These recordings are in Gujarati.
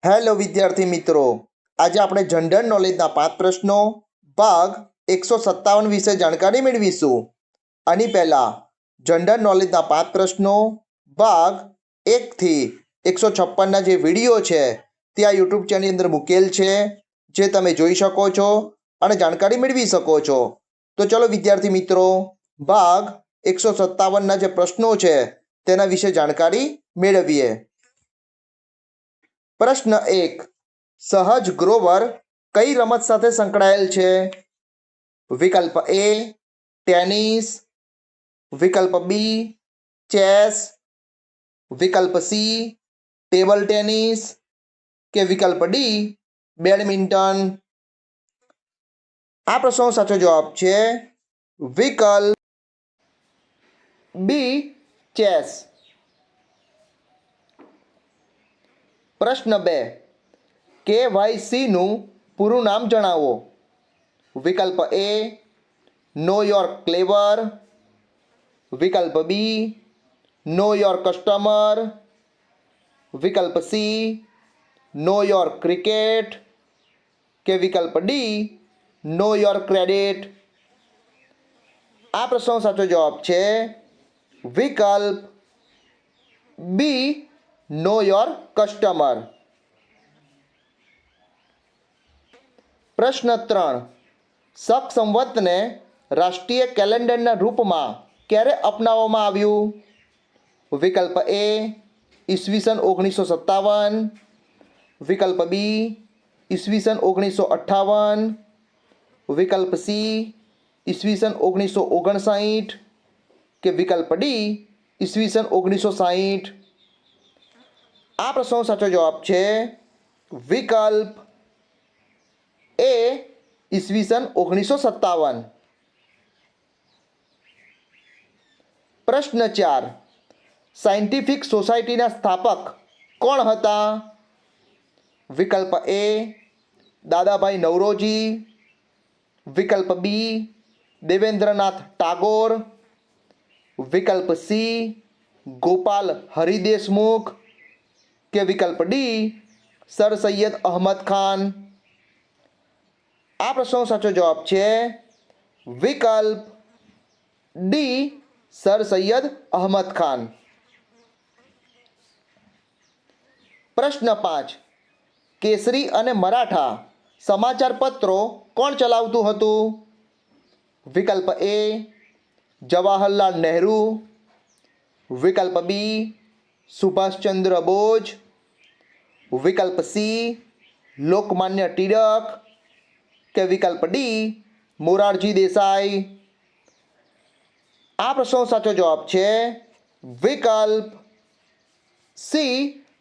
હેલો વિદ્યાર્થી મિત્રો, આજે આપણે જનરલ નોલેજના 5 પ્રશ્નો ભાગ 157 વિશે જાણકારી મેળવીશું. આની પહેલાં જનરલ નોલેજના 5 પ્રશ્નો ભાગ 1 થી 156ના જે વિડીયો છે તે આ યુટ્યુબ ચેનલની અંદર મૂકેલ છે, જે તમે જોઈ શકો છો અને જાણકારી મેળવી શકો છો. તો ચલો વિદ્યાર્થી મિત્રો, ભાગ 157ના જે પ્રશ્નો છે તેના વિશે જાણકારી મેળવીએ. પ્રશ્ન 1. સહજ ગ્રોવર કઈ રમત સાથે સંકળાયેલ છે? વિકલ્પ એ ટેનિસ, વિકલ્પ બી ચેસ, વિકલ્પ સી ટેબલ ટેનિસ કે વિકલ્પ ડી બેડમિન્ટન. આ પ્રશ્નનો સાચો જવાબ છે વિકલ્પ બી ચેસ. પ્રશ્ન 2. KYCનું પૂરું નામ જણાવો. વિકલ્પ એ નો યોર ક્લેવર, વિકલ્પ બી નો યોર કસ્ટમર, વિકલ્પ સી નો યોર ક્રિકેટ કે વિકલ્પ ડી નો યોર ક્રેડિટ. આ પ્રશ્નનો સાચો જવાબ છે વિકલ્પ બી નો યોર કસ્ટમર. પ્રશ્ન 3. શક સંવતને રાષ્ટ્રીય કેલેન્ડરના રૂપમાં ક્યારે અપનાવવામાં આવ્યું? વિકલ્પ એ ઈસવીસન 1957, વિકલ્પ બી ઈસવીસન 1958, વિકલ્પ સી ઈસવીસન 1959 કે વિકલ્પ ડી ઈસવીસન 1960. આ પ્રશ્નનો સાચો જવાબ છે વિકલ્પ એ ઈસવીસન 1957. પ્રશ્ન 4. સાયન્ટિફિક સોસાયટીના સ્થાપક કોણ હતા? વિકલ્પ એ દાદાભાઈ નવરોજી, વિકલ્પ બી દેવેન્દ્રનાથ ટાગોર, વિકલ્પ સી ગોપાલ હરિદેશમુખ કે વિકલ્પ ડી સર સૈયદ અહમદ ખાન. આ પ્રશ્નનો સાચો જવાબ છે વિકલ્પ ડી સર સૈયદ અહમદ ખાન. પ્રશ્ન 5. કેસરી અને મરાઠા સમાચાર પત્રો કોણ ચલાવતું હતું? વિકલ્પ એ જવાહરલાલ નહેરુ, વિકલ્પ બી સુભાષચંદ્ર બોઝ, વિકલ્પ સી લોકમાન્ય ટિળક કે વિકલ્પ ડી મોરારજી દેસાઈ. આ પ્રશ્નનો સાચો જવાબ છે વિકલ્પ સી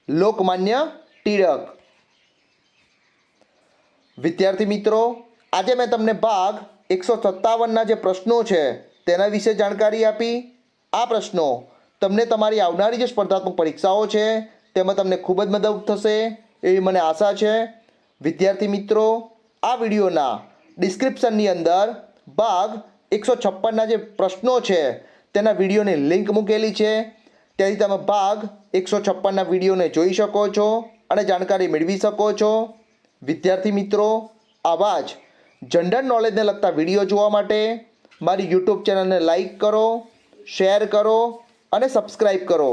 લોકમાન્ય ટિળક. વિદ્યાર્થી મિત્રો, આજે મેં તમને ભાગ 157ના જે પ્રશ્નો છે તેના વિશે જાણકારી આપી. આ પ્રશ્નો તમને તમારી આવનારી જે સ્પર્ધાત્મક પરીક્ષાઓ છે તેમાં તમને ખૂબ જ મદદ થશે એવી મને આશા છે. વિદ્યાર્થી મિત્રો, આ વિડીયોના ડિસ્ક્રિપ્શનની અંદર ભાગ 156ના જે પ્રશ્નો છે તેના વિડીયોની લિંક મૂકેલી છે, ત્યાંથી તમે ભાગ 156ના વિડીયોને જોઈ શકો છો અને જાણકારી મેળવી શકો છો. વિદ્યાર્થી મિત્રો, આવા જ જનરલ નોલેજને લગતા વિડીયો જોવા માટે મારી યુટ્યુબ ચેનલને લાઈક કરો, શેર કરો અને સબસ્ક્રાઈબ કરો.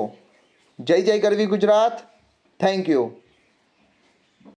જય જય ગરવી ગુજરાત. Thank you.